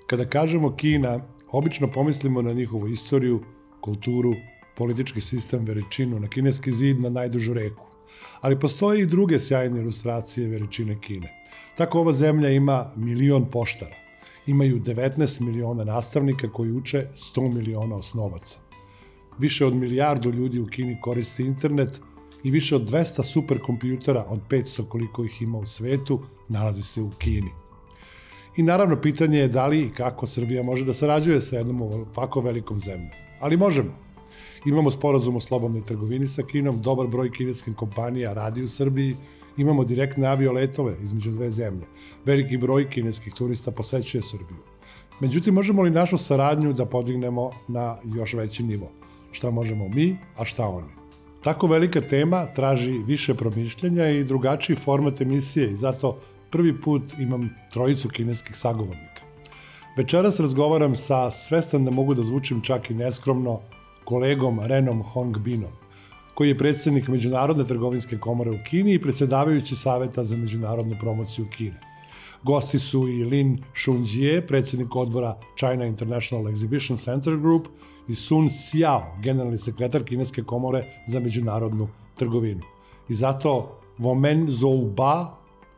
Kada kažemo Kina, obično pomislimo na njihovu istoriju, kulturu, politički sistem, veličinu, na kineski zid, na najdužu reku. Ali postoje i druge sjajne ilustracije veličine Kine. Tako ova zemlja ima 1.000.000 poštara. Imaju 19 miliona nastavnika koji uče 100 miliona osnovaca. Više od 1 milijardu ljudi u Kini koristi internet i više od 200 superkompjutera od 500 koliko ih ima u svetu nalazi se u Kini. I naravno pitanje je da li i kako Srbija može da sarađuje sa jednom ovako velikom zemljom. Ali možemo. Imamo sporazum o slobodnoj trgovini sa Kinom, dobar broj kineskih kompanija radi u Srbiji, imamo direktne avioletove između dve zemlje. Veliki broj kineskih turista posećuje Srbiju. Međutim, možemo li našu saradnju da podignemo na još veći nivo? Šta možemo mi, a šta oni? Tako velika tema traži više promišljanja i drugačiji format emisije i zato prvi put imam trojicu kineskih sagovornika. Večeras razgovaram sa, svestan da mogu da zvučim čak i neskromno, kolegom Renom Hongbinom, koji je predsjednik Međunarodne trgovinske komore u Kini i predsjedavajući Saveta za međunarodnu promociju Kine. Gosti su i Lin Shunjie, predsjednik odbora China International Exhibition Center Group, i Sun Xiao, generalni sekretar Kineske komore za međunarodnu trgovinu. I zato Women Zhou Ba,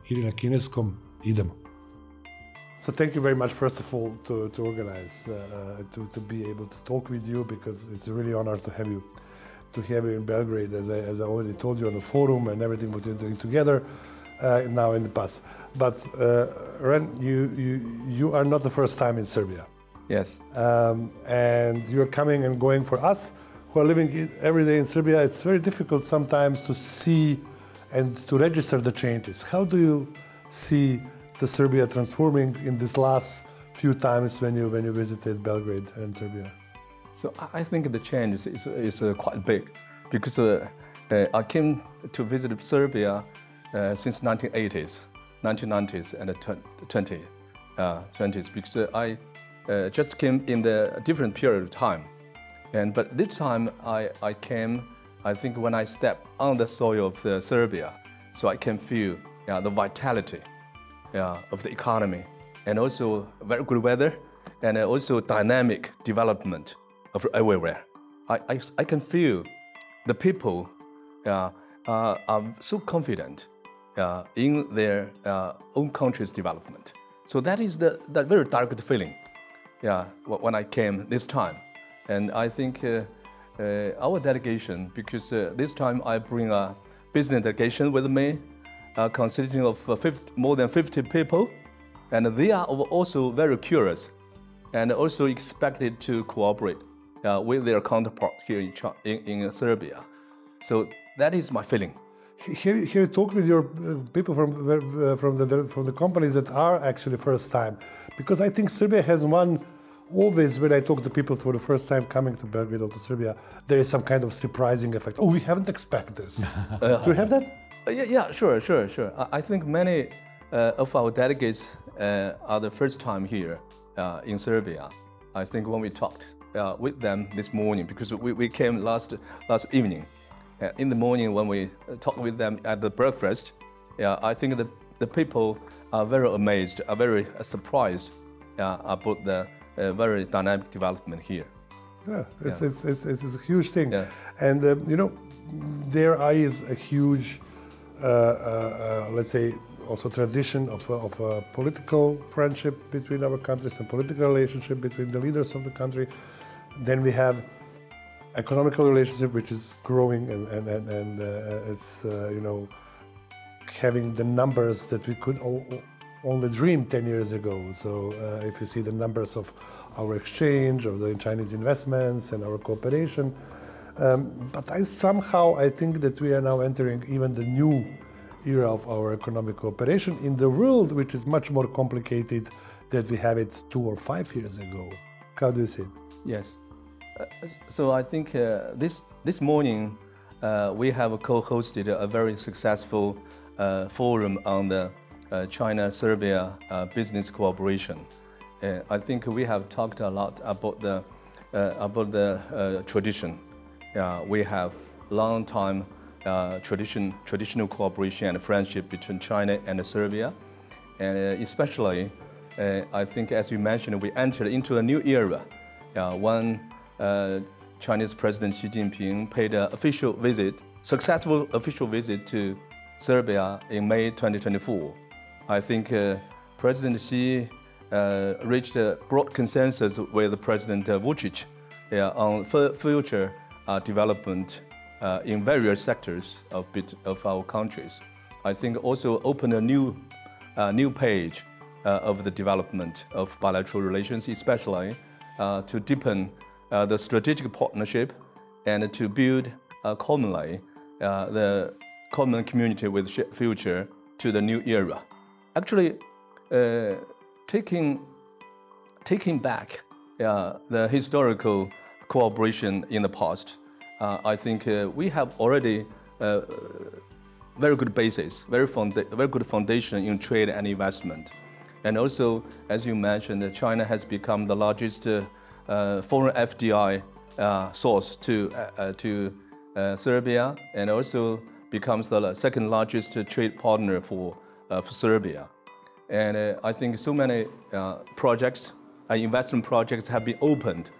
ili na kineskom idemo. So thank you very much, first of all, to organize, to be able to talk with you, because it's a really honor to have you in Belgrade, as I already told you on the forum and everything what you're doing together now in the past. But Ren, you are not the first time in Serbia. Yes. And you're coming and going. For us who are living every day in Serbia, it's very difficult sometimes to see and to register the changes. How do you see the Serbia transforming in this last few times when you visited Belgrade and Serbia? So I think the change is quite big, because I came to visit Serbia since 1990s and 20s, because I just came in the different period of time. But this time I came, I think when I stepped on the soil of Serbia, so I can feel the vitality of the economy, and also very good weather, and also dynamic development of everywhere. I can feel the people are so confident in their own country's development. So that is that very direct feeling when I came this time. And I think our delegation, because this time I bring a business delegation with me, consisting of more than 50 people, and they are also very curious and also expected to cooperate with their counterpart here in Serbia. So that is my feeling. Have you talked with your people from the companies that are actually first time? Because I think Serbia has one. Always when I talk to people for the first time coming to Belgrade or to Serbia, there is some kind of surprising effect. Oh, we haven't expected this. Do you have that? Yeah, sure. I think many of our delegates are the first time here in Serbia. I think when we talked with them this morning, because we came last evening. In the morning when we talked with them at the breakfast, I think the people are very amazed, are very surprised about the very dynamic development here. Yeah, it's a huge thing. Yeah. And there is a huge, let's say, also tradition of a political friendship between our countries and political relationship between the leaders of the country. Then we have economical relationship, which is growing, and it's having the numbers that we could only dream 10 years ago. So if you see the numbers of our exchange, of the Chinese investments and our cooperation, but I think that we are now entering even the new era of our economic cooperation in the world, which is much more complicated than we have it 2 or 5 years ago. How do you see it? Yes. So I think this morning we have co-hosted a very successful forum on the China-Serbia business cooperation. I think we have talked a lot about the tradition. We have long time traditional cooperation and friendship between China and Serbia, and especially I think, as you mentioned, we entered into a new era. When Chinese President Xi Jinping paid an successful official visit to Serbia in May 2024. I think President Xi reached a broad consensus with President Vučić on future development in various sectors of our countries. I think also opened a new page of the development of bilateral relations, especially to deepen the strategic partnership and to build commonly the common community with future to the new era. Actually, taking back the historical cooperation in the past, I think we have already very good basis, very good foundation in trade and investment. And also, as you mentioned, China has become the largest foreign FDI source to Serbia, and also becomes the second largest trade partner for Serbia. And I think so many projects, investment projects have been opened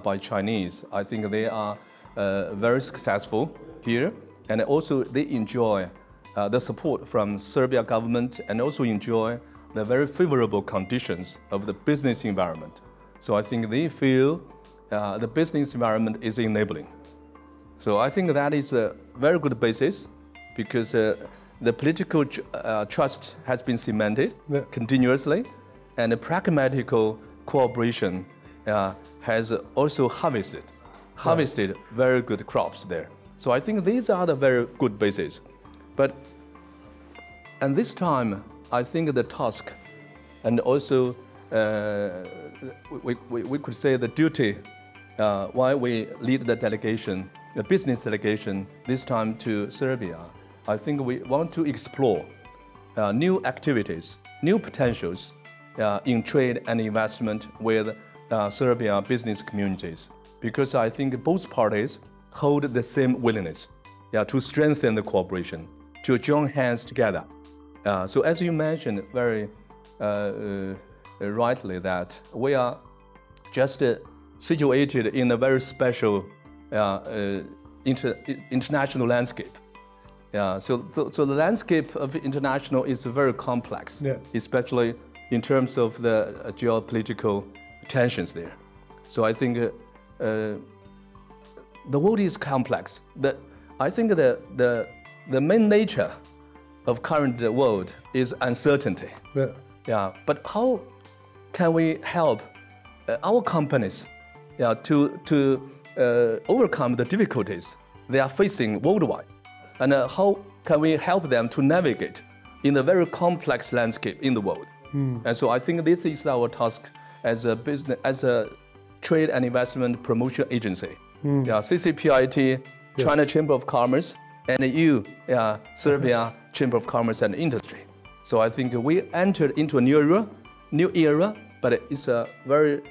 by Chinese. I think they are very successful here, and also they enjoy the support from Serbia government, and also enjoy the very favorable conditions of the business environment. So I think they feel the business environment is enabling. So I think that is a very good basis, because the political trust has been cemented continuously, and the pragmatical cooperation has also harvested very good crops there. So I think these are the very good basis. But at this time, I think the task, and also we could say the duty, why we lead the delegation, the business delegation, this time to Serbia, I think we want to explore new activities, new potentials in trade and investment with Serbia business communities, because I think both parties hold the same willingness to strengthen the cooperation, to join hands together. So as you mentioned very rightly, that we are just situated in a very special international landscape. So the landscape of international is very complex, especially in terms of the geopolitical tensions there. So I think the world is complex. I think the main nature of current world is uncertainty. But how can we help our companies to overcome the difficulties they are facing worldwide? And how can we help them to navigate in the very complex landscape in the world? And so I think this is our task as a business, as a trade and investment promotion agency. CCPIT, China Chamber of Commerce, and you, Serbia Chamber of Commerce and Industry. So I think we entered into a new era, but it's a very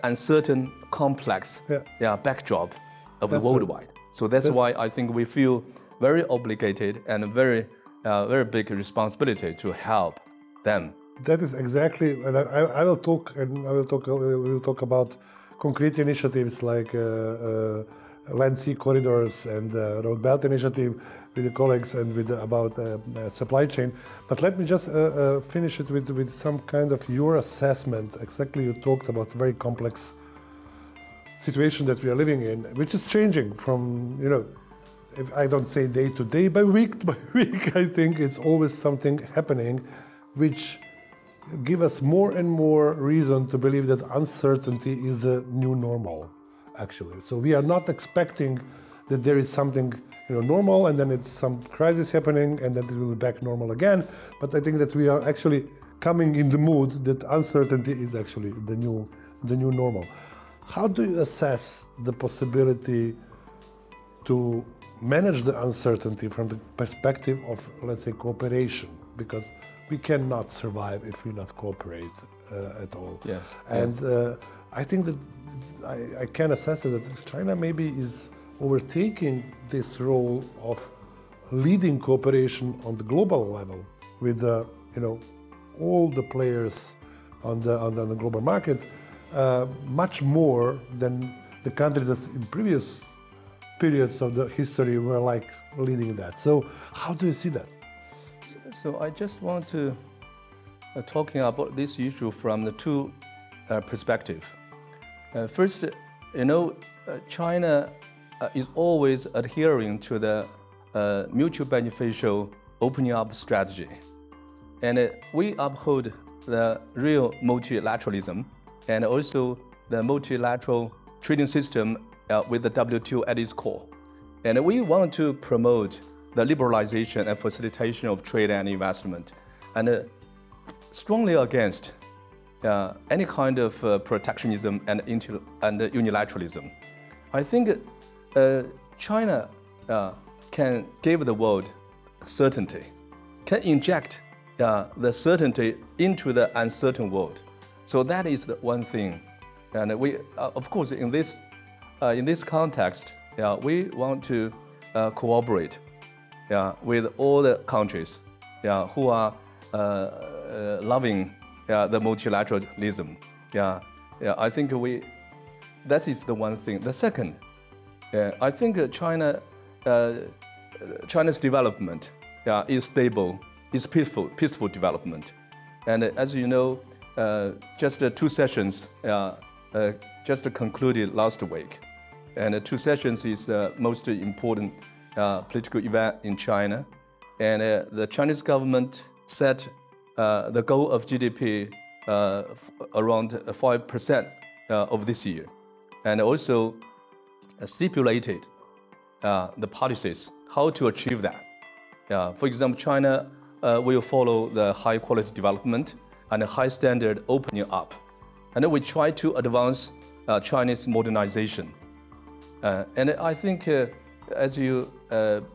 uncertain, complex backdrop of the worldwide. So that's why I think we feel very obligated and very big responsibility to help them. That is exactly, and I will talk, and we will talk about concrete initiatives like land sea corridors and road belt initiative with the colleagues and about supply chain. But let me just finish it with some kind of your assessment. Exactly, you talked about very complex situation that we are living in, which is changing from, if I don't say day to day, by week by week. I think it's always something happening which give us more and more reason to believe that uncertainty is the new normal, actually. So we are not expecting that there is something normal and then it's some crisis happening and then it will be back normal again. But I think that we are actually coming in the mood that uncertainty is actually the new normal. How do you assess the possibility to manage the uncertainty from the perspective of, let's say, cooperation? Because we cannot survive if we not cooperate at all. Yes. And I think that I can assess that China maybe is overtaking this role of leading cooperation on the global level with all the players on the global market, much more than the countries that in previous periods of the history were like leading that. So how do you see that? So I just want to talking about this issue from the two perspectives. First, China is always adhering to the mutual beneficial opening up strategy. And we uphold the real multilateralism and also the multilateral trading system with the WTO at its core. And we want to promote the liberalization and facilitation of trade and investment, and strongly against any kind of protectionism and unilateralism. I think China can give the world certainty, can inject the certainty into the uncertain world. So that is the one thing. And we, of course, in this context, we want to cooperate with all the countries who are loving the multilateralism. I think that is the one thing. The second, I think China's development is stable, is peaceful development. And as you know, just 2 sessions just concluded last week. And 2 sessions is the most important political event in China. And the Chinese government set the goal of GDP around 5% of this year. And also stipulated the policies, how to achieve that. For example, China will follow the high quality development and a high standard opening up. And we try to advance Chinese modernization. And I think as you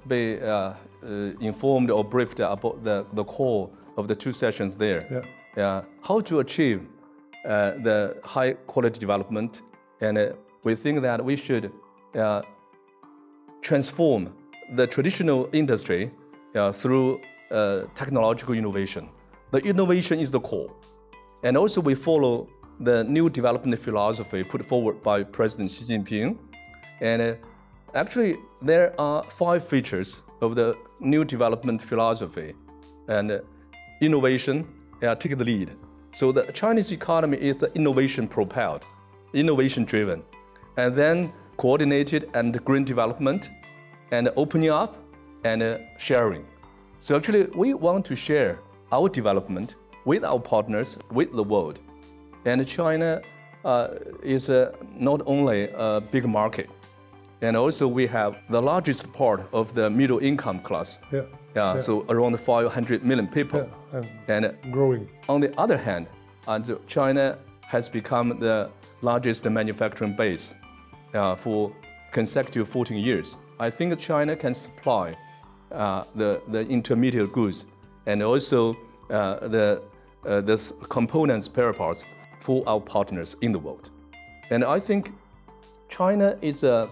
be informed or briefed about the core of the 2 sessions there, how to achieve the high quality development. And we think that we should transform the traditional industry through technological innovation. The innovation is the core. And also we follow the new development philosophy put forward by President Xi Jinping. And actually, there are 5 features of the new development philosophy. And innovation take the lead. So the Chinese economy is innovation propelled, innovation driven. And then coordinated and green development, and opening up and sharing. So actually, we want to share our development with our partners, with the world. And China is not only a big market, and also we have the largest part of the middle income class. So around 500 million people. And growing. On the other hand, China has become the largest manufacturing base for consecutive 14 years. I think China can supply the intermediate goods and also the components, spare parts for our partners in the world. And I think China is a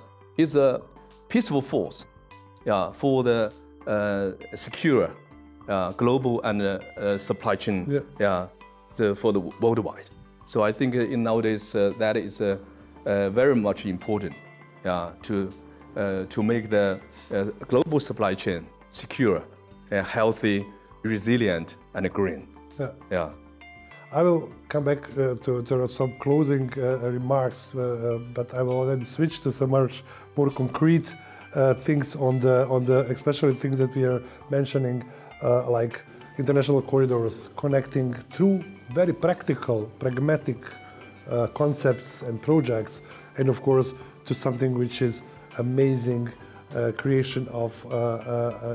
peaceful force for the secure global and supply chain for the worldwide. So I think nowadays that is very much important to make the global supply chain secure, healthy, resilient, and green. I will come back to some closing remarks, but I will then switch to some more concrete things on the especially things that we are mentioning, like international corridors, connecting 2 very practical, pragmatic concepts and projects, and of course to something which is amazing creation of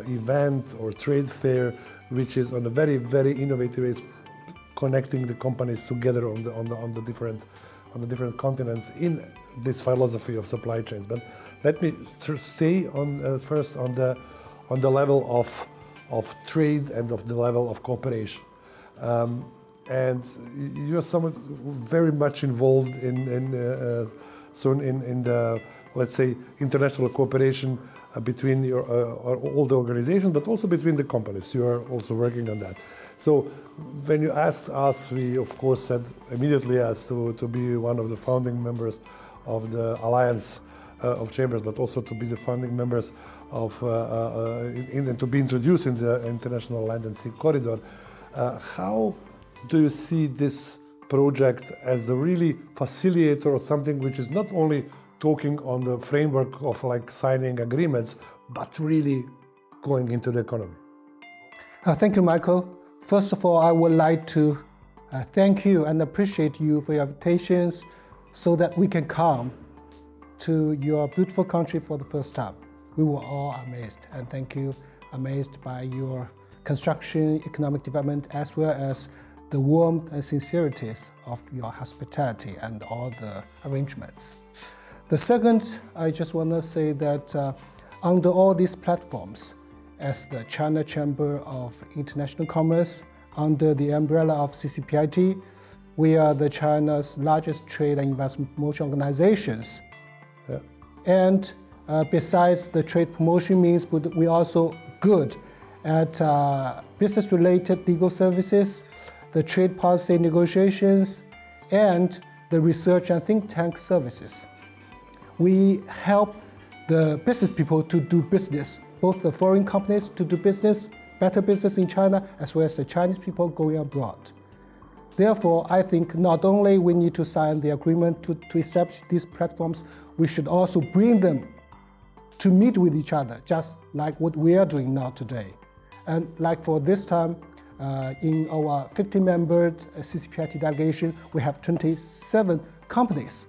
event or trade fair, which is on a very, very innovative way, connecting the companies together on the different continents in this philosophy of supply chains. But let me stay on first on the level of trade and of the level of cooperation. And you are somewhat very much involved in the, let's say, international cooperation between all the organizations, but also between the companies. You are also working on that. So when you asked us, we of course said immediately yes to be one of the founding members of the Alliance of Chambers, but also to be the founding members of to be introduced in the International Land and Sea Corridor. How do you see this project as the really facilitator of something which is not only talking on the framework of like signing agreements, but really going into the economy? Thank you, Michael. First of all, I would like to thank you and appreciate you for your invitations so that we can come to your beautiful country for the first time. We were all amazed, and thank you, amazed by your construction, economic development, as well as the warmth and sincerities of your hospitality and all the arrangements. The second, I just want to say that under all these platforms, as the China Chamber of International Commerce, under the umbrella of CCPIT, we are the China's largest trade and investment promotion organizations. Yeah. And besides the trade promotion means, we're also good at business-related legal services, the trade policy negotiations, and the research and think tank services. We help the business people to do business, both the foreign companies to do business, better business in China, as well as the Chinese people going abroad. Therefore, I think not only we need to sign the agreement to establish these platforms, we should also bring them to meet with each other, just like what we are doing now today. And like for this time, in our 50-member CCPIT delegation, we have 27 companies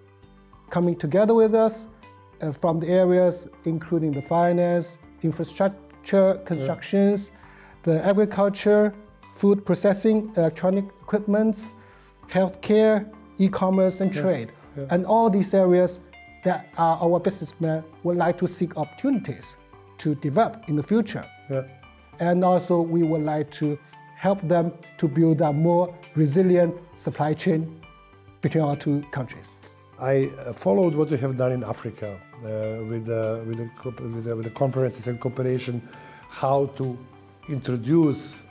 coming together with us from the areas including the finance, infrastructure, constructions, the agriculture, food processing, electronic equipment, healthcare, e-commerce and trade. And all these areas that our businessmen would like to seek opportunities to develop in the future. And also we would like to help them to build a more resilient supply chain between our two countries. I followed what you have done in Africa with the conferences and cooperation, how to introduce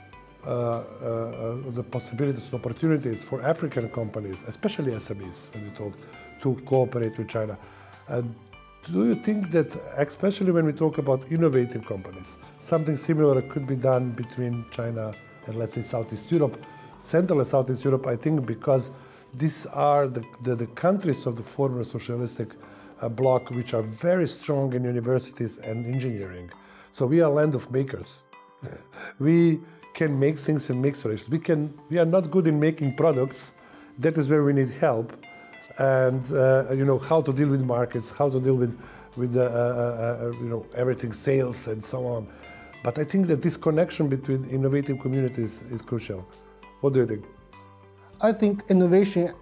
the possibilities and opportunities for African companies, especially SMEs, when we talk to cooperate with China. Do you think that, especially when we talk about innovative companies, something similar could be done between China and, let's say, Southeast Europe, Central and Southeast Europe, I think, because these are the countries of the former socialistic bloc which are very strong in universities and engineering. So we are a land of makers. We can make things and make solutions. We are not good in making products. That is where we need help. And how to deal with markets, how to deal with everything, sales and so on. But I think that this connection between innovative communities is crucial. What do you think? I think innovation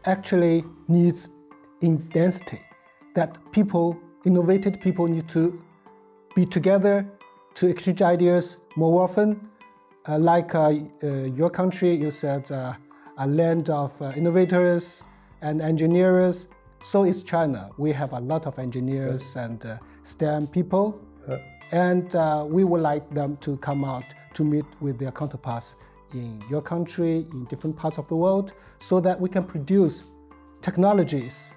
actually needs intensity. That innovative people need to be together to exchange ideas more often. Like your country, you said a land of innovators and engineers. So is China. We have a lot of engineers and STEM people. And we would like them to come out to meet with their counterparts in your country, in different parts of the world, so that we can produce technologies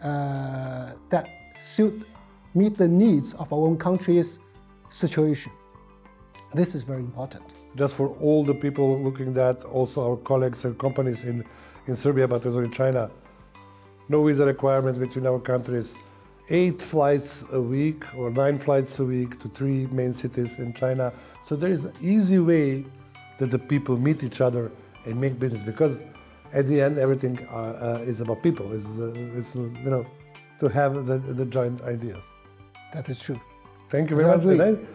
that meet the needs of our own country's situation. This is very important. Just for all the people looking at, also our colleagues and companies in Serbia, but also in China, no visa requirements between our countries, 8 flights a week or 9 flights a week to 3 main cities in China. So there is an easy way that the people meet each other and make business, because at the end everything is about people. It's to have the joint ideas. That is true. Thank you very much. And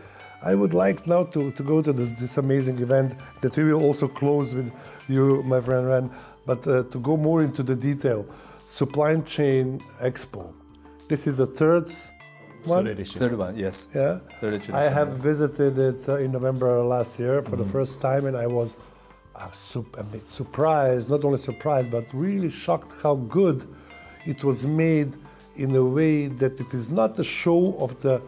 I would like now to go to this amazing event that we will also close with you, my friend Ran, but to go more into the detail. Supply Chain Expo. This is the third one? Third one, yes. Yeah. I have visited it in November last year for the first time, and I was surprised, not only surprised, but really shocked how good it was made in a way that it is not a show of the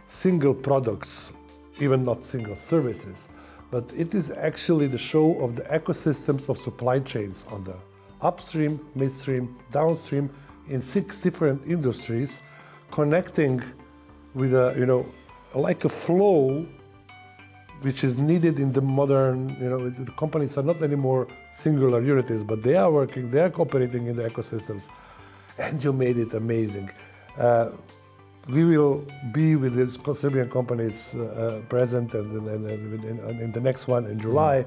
single products, even not single services, but it is actually the show of the ecosystems of supply chains on the upstream, midstream, downstream, in 6 different industries, connecting with a, like a flow which is needed in the modern, the companies are not anymore singular unities, but they are working, they are cooperating in the ecosystems. And you made it amazing. We will be with the Serbian companies present and in the next one in July.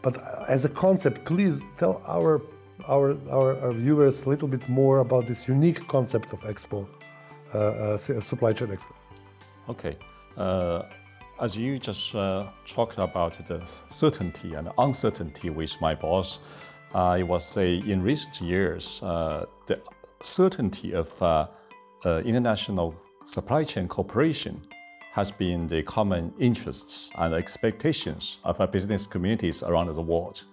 But as a concept, please tell our viewers a little bit more about this unique concept of Expo, Supply Chain Expo. Okay. As you just talked about the certainty and uncertainty with my boss, I would say in recent years, the certainty of international supply chain cooperation has been the common interests and expectations of our business communities around the world,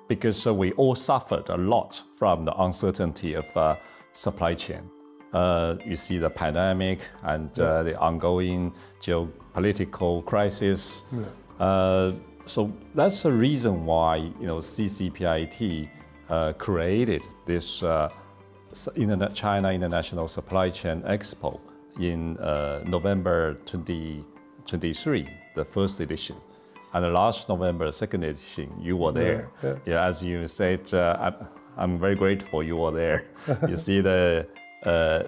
because we all suffered a lot from the uncertainty of supply chain. You see the pandemic and the ongoing geopolitical crisis. So that's the reason why CCPIT created this China International Supply Chain Expo in November 2023, the first edition. And last November, the second edition, you were there. Yeah, as you said, I'm very grateful you were there. You see the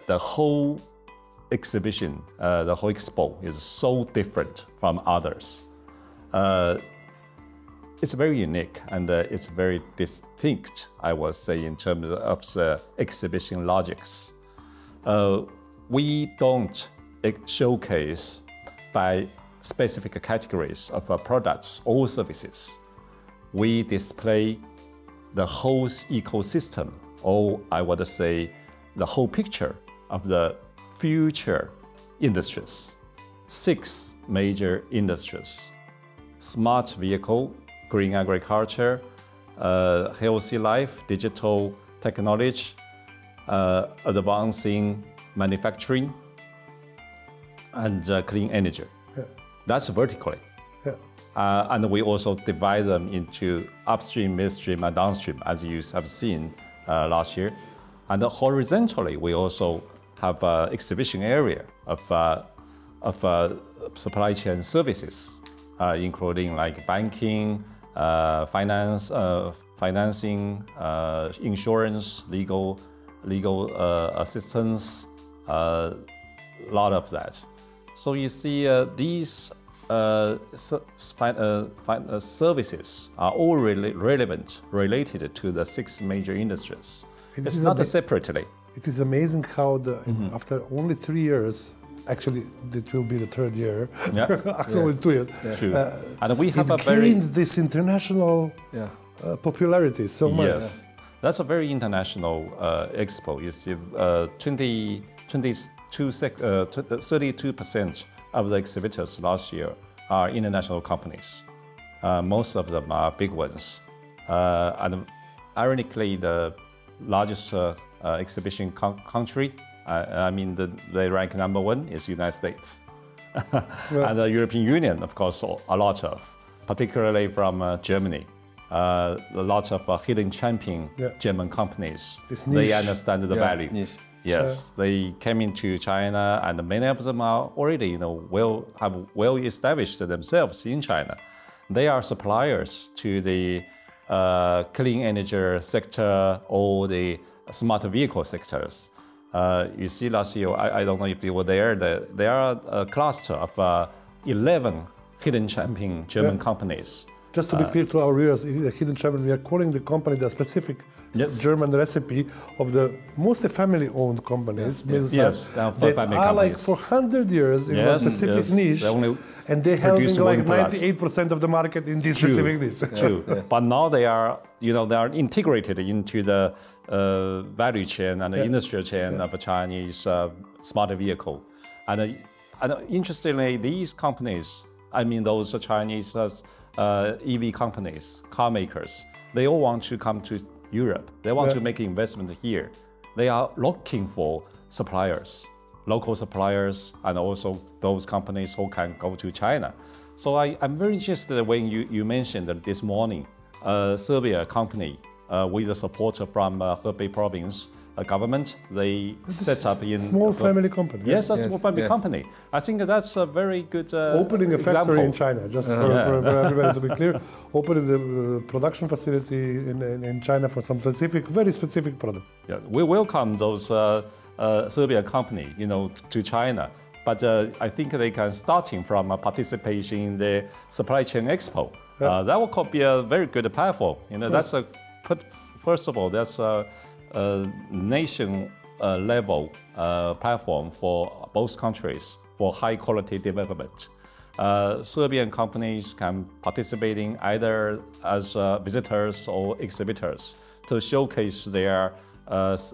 whole exhibition, the whole expo is so different from others. It's very unique and it's very distinct, I would say, in terms of the exhibition logics. We don't showcase by specific categories of products or services. We display the whole ecosystem, or I would say the whole picture of the future industries. 6 major industries: smart vehicle, green agriculture, healthy life, digital technology, advancing manufacturing, and clean energy. That's vertically. And we also divide them into upstream, midstream, and downstream, as you have seen last year. And horizontally, we also have an exhibition area of supply chain services, including like banking, financing, insurance, legal assistance, a lot of that. So you see, these services are all related to the 6 major industries. It's not separately. It is amazing how after only 3 years, actually it will be the 3rd year, actually 2 years, and we have gained this international popularity so much. Yes, that's a very international expo. You see, 32% of the exhibitors last year are international companies. Most of them are big ones. And ironically, the largest exhibition country, they rank number 1 is United States. And the European Union, of course, a lot of, particularly from Germany. A lot of hidden champion German companies. They understand the value. Niche. Yes, they came into China, and many of them are already, well established themselves in China. They are suppliers to the clean energy sector or the smart vehicle sectors. You see, last year, I don't know if you were there. There are a cluster of 11 hidden champion German companies. Just to be clear to our viewers, Hidden Champion, we are calling the company the specific German recipe of the mostly family-owned companies. That are like for 100 years in a specific niche, and they have like 98% of the market in this specific niche. True. But now they are, they are integrated into the value chain and the industrial chain of a Chinese smart vehicle. And interestingly, these companies, those Chinese EV companies, car makers, they all want to come to Europe. They want to make investment here. They are looking for suppliers, local suppliers, and also those companies who can go to China. So I'm very interested when you mentioned that this morning, Serbia company with the support from Hebei province government, they set up in small family company. Yes, a small family company. I think that's a very good opening a example. factory in China, just for everybody to be clear. Opening the production facility in China for some very specific product. Yeah, we welcome those Serbia company, to China. But I think they can starting from participation in the supply chain expo. That could be a very good platform. That's first of all, that's a nation level platform for both countries for high quality development. Serbian companies can participate in either as visitors or exhibitors to showcase their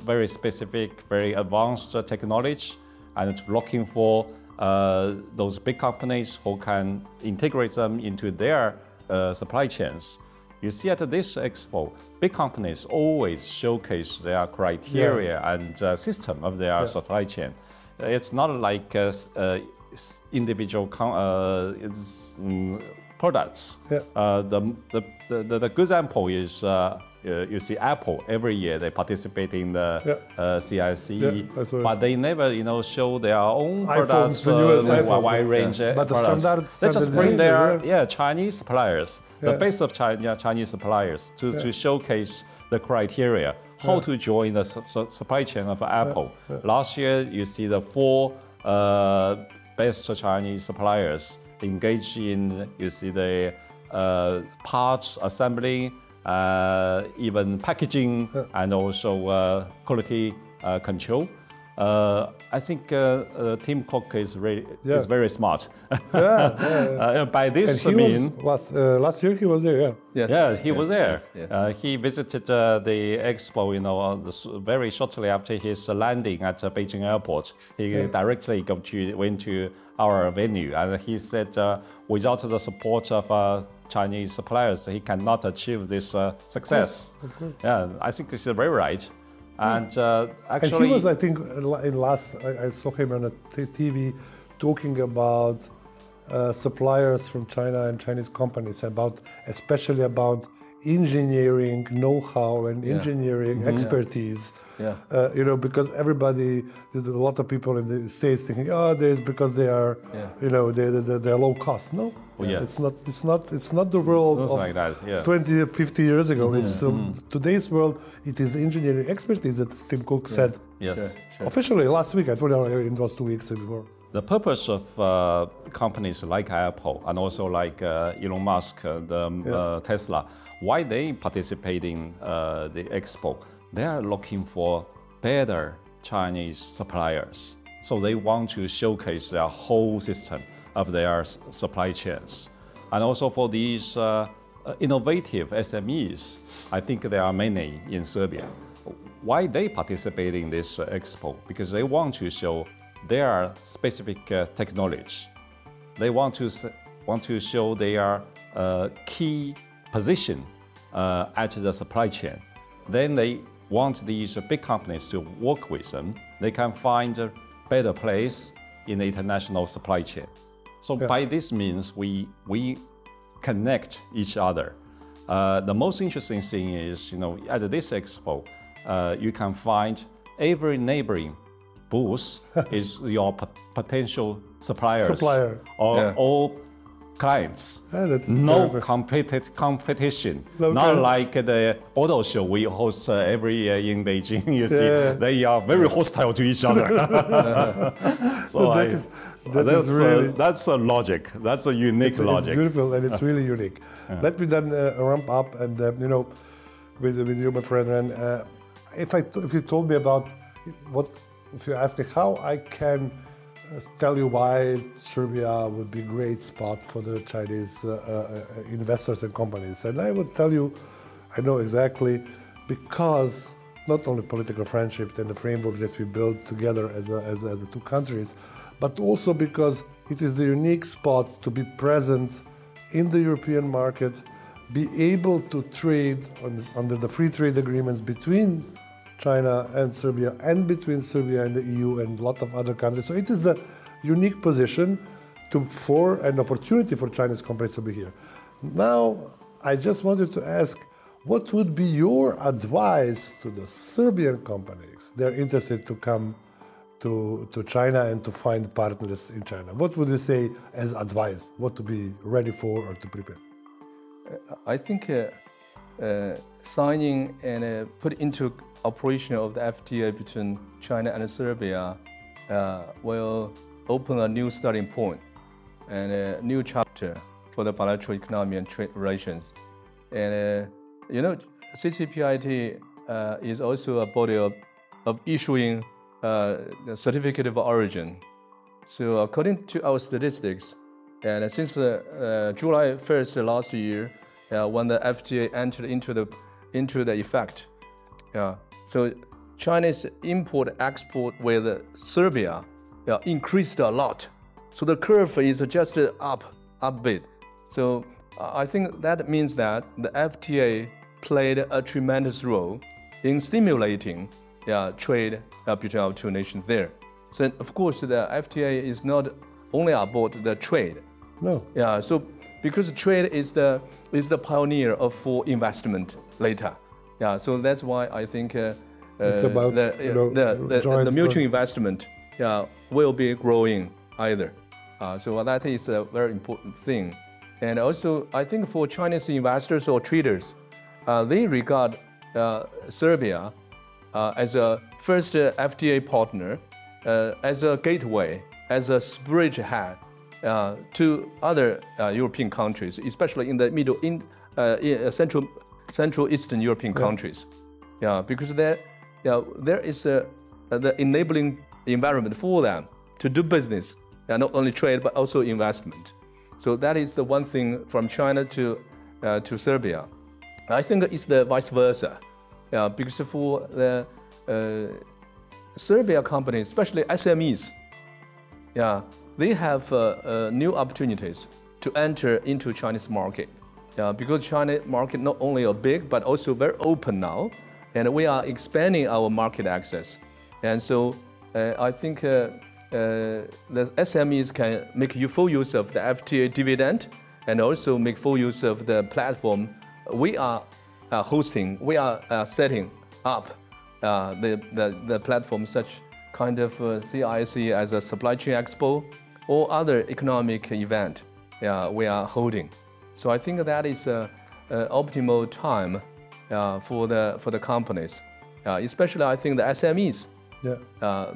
very specific, very advanced technology, and looking for those big companies who can integrate them into their supply chains. You see at this expo, big companies always showcase their criteria and system of their supply chain. It's not like individual products. The good example is you see Apple every year they participate in the CIC, but they never show their own products, wide range products. They just bring their Chinese suppliers, the base of Chinese suppliers to showcase the criteria, how to join the supply chain of Apple. Last year you see the 4 best Chinese suppliers engaged in, you see the parts assembly, even packaging, and also quality control. I think Tim Cook is very smart. By this I mean, last year he was there. He was there. Yes. He visited the expo. Very shortly after his landing at Beijing airport, he directly went to our venue, and he said, without the support of Chinese suppliers, he cannot achieve this success. I think this is very right. And actually, and he was, I think, I saw him on a TV talking about suppliers from China and Chinese companies, especially about engineering know-how and engineering expertise. Because everybody, a lot of people in the States thinking, there's because they are, they're low cost. No, it's not the world of like that, 20, 50 years ago. It's today's world. It is engineering expertise that Tim Cook said. Officially last week. I told you in those 2 weeks before. The purpose of companies like Apple and also like Elon Musk, Tesla, why they participate in the expo? They are looking for better Chinese suppliers. So they want to showcase their whole system of their supply chains. And also for these innovative SMEs, I think there are many in Serbia. Why they participate in this expo? Because they want to show their specific technology. They want to show their key position at the supply chain. Then they want these big companies to work with them. They can find a better place in the international supply chain. So by this means, we connect each other. The most interesting thing is, at this expo, you can find every neighboring booth is your potential suppliers or clients. No competition. Not like the auto show we host every year in Beijing. You see, they are very hostile to each other. So that's a logic. That's a unique logic. It's beautiful and it's really unique. Let me then ramp up and with you, my friend. And if you told me about if you ask me how I can tell you why Serbia would be a great spot for the Chinese investors and companies, and I would tell you, I know exactly, because not only political friendship and the framework that we built together as the two countries, but also because it is the unique spot to be present in the European market, be able to trade under the free trade agreements between China and Serbia, and between Serbia and the EU and a lot of other countries. So it is a unique position for an opportunity for Chinese companies to be here. Now, I just wanted to ask, what would be your advice to the Serbian companies? They're interested to come to China and to find partners in China. What would you say as advice? What to be ready for or to prepare? I think signing and put into operation of the FTA between China and Serbia will open a new starting point and a new chapter for the bilateral economy and trade relations. And CCPIT is also a body of issuing the certificate of origin. So according to our statistics, and since July 1st last year, when the FTA entered into the effect, so China's import-export with Serbia increased a lot. So the curve is just up a bit. So I think that means that the FTA played a tremendous role in stimulating trade between our two nations there. So of course the FTA is not only about the trade. No. Yeah. So because trade is the pioneer for investment later. Yeah. So that's why I think it's about the mutual investment will be growing either. So that is a very important thing. And also, I think for Chinese investors or traders, they regard Serbia as a first FTA partner, as a gateway, as a bridgehead to other European countries, especially in the Central Eastern European countries. Yeah, because there is the enabling environment for them to do business, not only trade but also investment. So that is the one thing from China to Serbia. I think it's the vice versa, because for the Serbia companies, especially SMEs, they have new opportunities to enter into Chinese market. Because China market not only are big but also very open now, and we are expanding our market access. And so I think the SMEs can make full use of the FTA dividend and also make full use of the platform we are hosting. We are setting up the platform, such kind of CIC as a supply chain expo or other economic event we are holding. So I think that is an optimal time for the companies, especially I think the SMEs.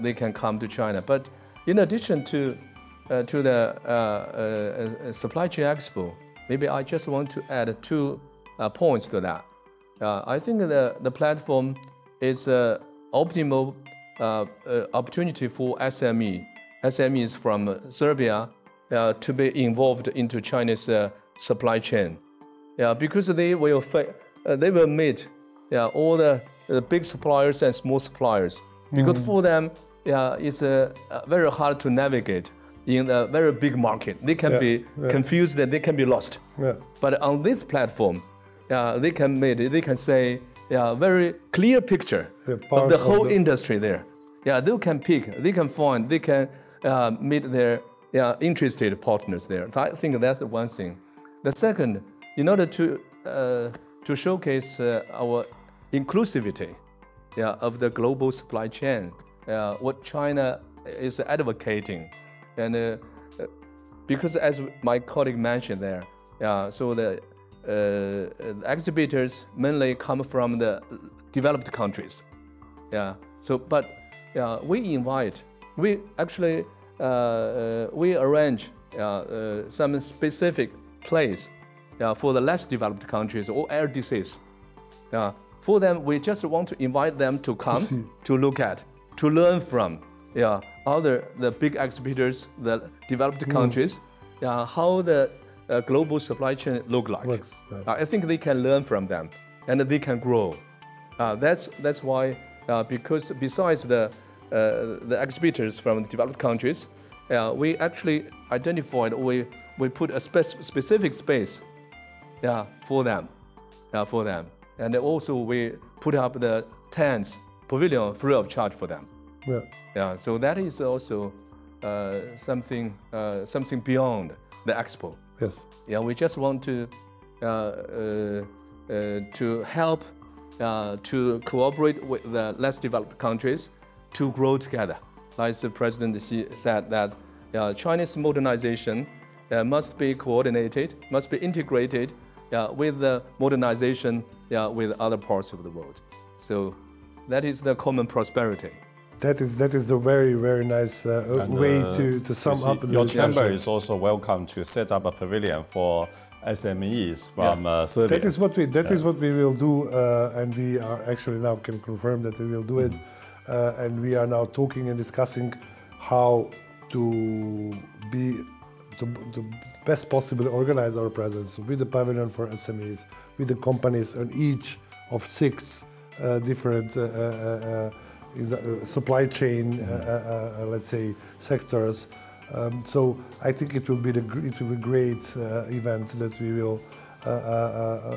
They can come to China. But in addition to the supply chain expo, maybe I just want to add 2 points to that. I think the platform is an optimal opportunity for SMEs from Serbia to be involved into China's supply chain. Because they will meet all the big suppliers and small suppliers. Because for them, it's very hard to navigate in a very big market. They can be confused and they can be lost. But on this platform, they can say very clear picture of the whole industry there. They can pick, they can find, they can meet their interested partners there. I think that's one thing. The second, in order to showcase our inclusivity of the global supply chain, what China is advocating, and because as my colleague mentioned there, so the exhibitors mainly come from the developed countries. But we actually arrange some specific place for the less developed countries or LDCs. For them, we just want to invite them to come to look at, to learn from the big exhibitors, the developed countries, how the global supply chain look like. I think they can learn from them and they can grow. That's why, because besides the exhibitors from the developed countries, we actually identified, we put a specific space for them. And also we put up the tents, pavilion free of charge for them. So that is also something beyond the expo. Yes. Yeah, we just want to help to cooperate with the less developed countries to grow together. Like the President Xi said that Chinese modernization must be coordinated, must be integrated with the modernization with other parts of the world. So that is the common prosperity. That is the very, very nice way to sum up the Your discussion. chamber is also welcome to set up a pavilion for SMEs from Serbia. That is what we will do, and we are actually now can confirm that we will do it. And we are now talking and discussing how to best possibly organize our presence with the pavilion for SMEs, with the companies on each of 6 different supply chain, let's say, sectors. So I think it will be a great event that we will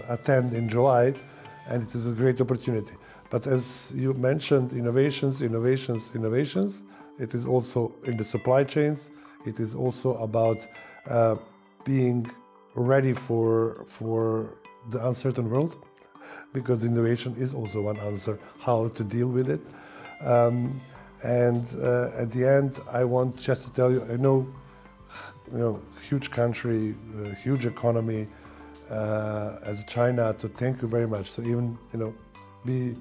attend in July, and it is a great opportunity. But as you mentioned, innovations. It is also in the supply chains. It is also about being ready for the uncertain world, because innovation is also one answer how to deal with it. And at the end, I want just to tell you, I know, huge country, huge economy as China, to thank you very much. So even, be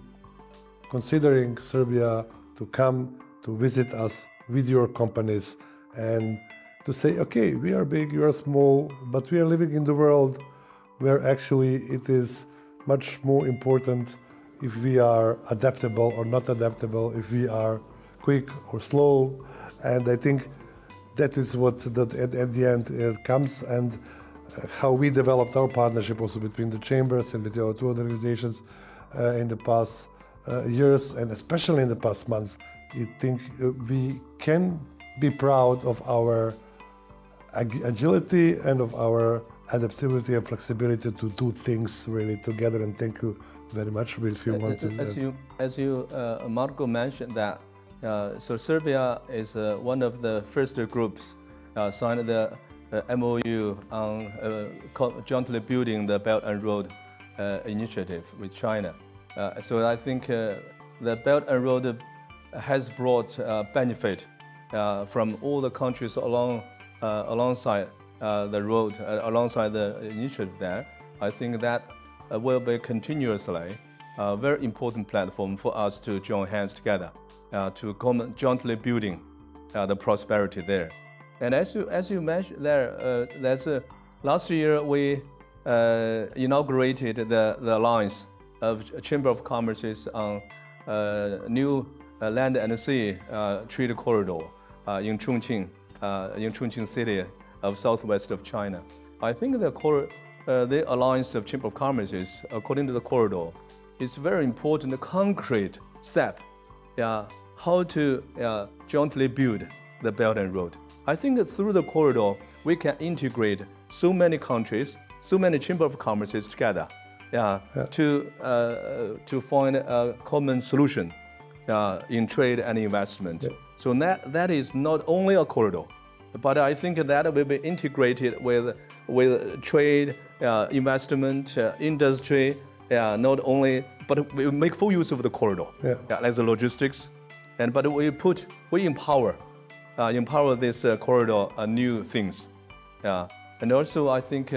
considering Serbia to come to visit us with your companies and to say, okay, we are big, you are small, but we are living in the world where actually it is much more important if we are adaptable or not adaptable, if we are quick or slow. And I think that is what at the end comes, and how we developed our partnership also between the chambers and with our 2 other organizations in the past years, and especially in the past months. I think we can be proud of our agility and of our adaptability and flexibility to do things really together. And thank you very much. If you want to, as you Marco mentioned that, so Serbia is one of the first groups signed the MOU on jointly building the Belt and Road initiative with China. So I think the Belt and Road has brought benefit from all the countries alongside the road, alongside the initiative there. I think that will be continuously a very important platform for us to join hands together to come jointly building the prosperity there. And as you mentioned there, last year we inaugurated the alliance of Chamber of Commerce's on new land and sea trade corridor in Chongqing city of southwest of China. I think the alliance of Chamber of Commerce, according to the corridor, is very important, concrete step, how to jointly build the Belt and Road. I think that through the corridor, we can integrate so many countries, so many Chamber of Commerces together, to find a common solution in trade and investment. Yeah. So that is not only a corridor, but I think that will be integrated with trade, investment, industry, not only, but we make full use of the corridor, like the logistics, but we empower this corridor new things, and also I think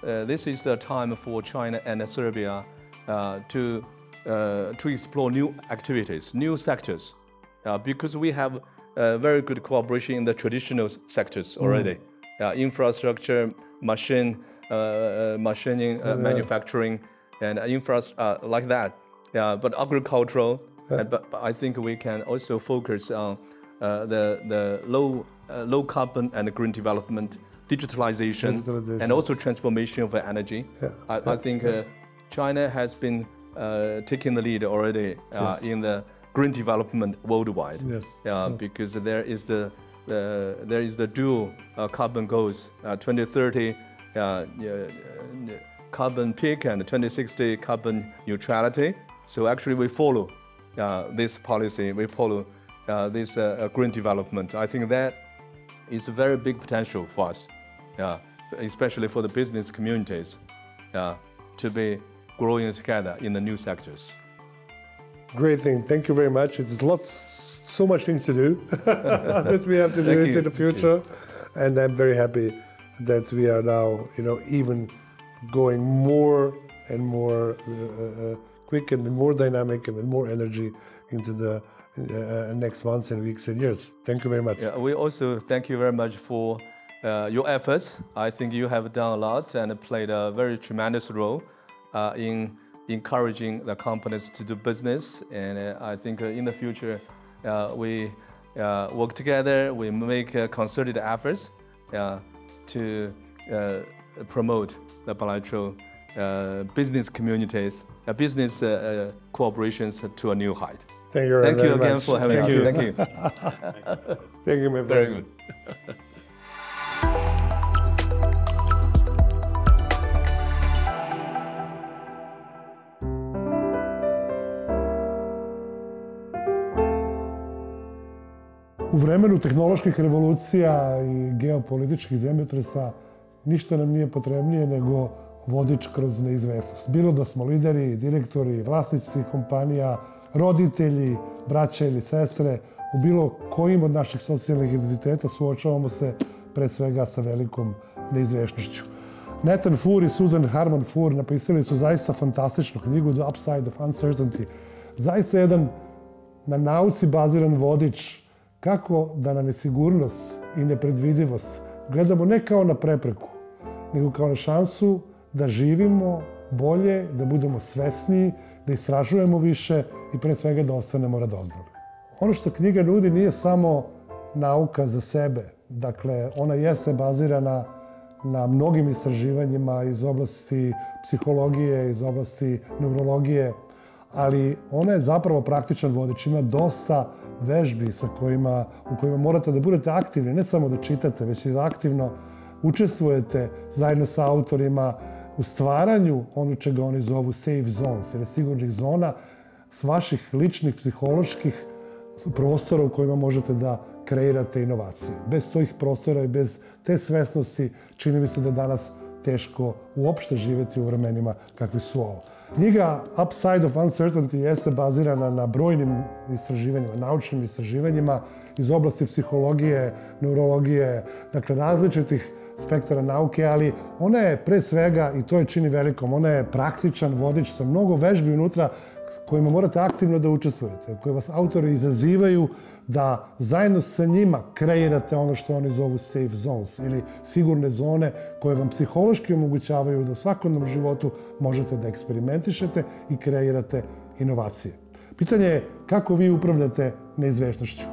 this is the time for China and Serbia to explore new activities, new sectors, because we have very good cooperation in the traditional sectors already, infrastructure, machining, manufacturing, and infrastructure like that. But agricultural, but I think we can also focus on the low carbon and green development, digitalization, and also transformation of energy. I think China has been taking the lead already in the green development worldwide. Because there is the dual carbon goals, 2030 carbon peak and 2060 carbon neutrality. So actually we follow this policy, we follow this green development. I think that is a very big potential for us, especially for the business communities, to be growing together in the new sectors. Great thing. Thank you very much. It's so much things to do that we have to do in the future, and I'm very happy that we are now, even going more and more quick and more dynamic and with more energy into the next months and weeks and years. Thank you very much. Yeah, we also thank you very much for your efforts. I think you have done a lot and played a very tremendous role in encouraging the companies to do business. And I think in the future, we work together, we make concerted efforts to promote the bilateral business communities, business cooperations to a new height. Thank you very much. Thank you again for having us. Thank you. Thank you, my friend. Very good. U vremenu tehnoloških revolucija i geopolitičkih zemljotresa ništa nam nije potrebnije nego vodič kroz neizvesnost. Bilo da smo lideri, direktori, vlasnici kompanija, roditelji, braća ili sestre, u bilo kojim od naših socijalnih identiteta suočavamo se pre svega sa velikom neizvesnošću. Nathan Fur i Susan Harman Fur napisali su zaista fantastičnu knjigu The Upside of Uncertainty. Zaista jedan na nauci baziran vodič kako da na nesigurnost i nepredvidivost gledamo ne kao na prepreku, nego kao na šansu da živimo bolje, da budemo svesniji, da istražujemo više i pre svega da ostanemo radoznali. Ono što knjiga nudi nije samo nauka za sebe. Dakle, ona jeste bazirana na mnogim istraživanjima iz oblasti psihologije, iz oblasti neurologije, ali ona je zapravo praktičan vodič. Ima dosta vežbi u kojima morate da budete aktivni, ne samo da čitate, već i da aktivno učestvujete zajedno sa autorima u stvaranju ono čega oni zovu safe zones, ili sigurnih zona, s vaših ličnih psiholoških prostora u kojima možete da kreirate inovacije. Bez tojih prostora i bez te svesnosti čini mi se da je danas teško uopšte živjeti u vremenima kakvi su ovo. Knjiga Upside of Uncertainty jeste bazirana na brojnim istraživanjima, naučnim istraživanjima iz oblasti psihologije, neurologije, dakle različitih spektara nauke, ali ona je pre svega, i to je čini velikom, ona je praktičan vodič sa mnogo vežbi unutra kojima morate aktivno da učestvujete, koje vas autori izazivaju da zajedno sa njima kreirate ono što oni zovu safe zones ili sigurne zone koje vam psihološki omogućavaju da u svakodnevnom životu možete da eksperimentišete i kreirate inovacije. Pitanje je kako vi upravljate neizvesnošću,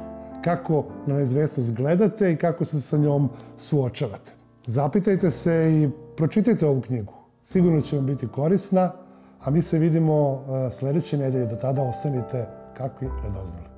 kako na neizvesnost gledate i kako se sa njom suočavate. Zapitajte se i pročitajte ovu knjigu. Sigurno će vam biti korisna, a mi se vidimo sljedeće nedelje. Do tada ostanite kakvi radoznali.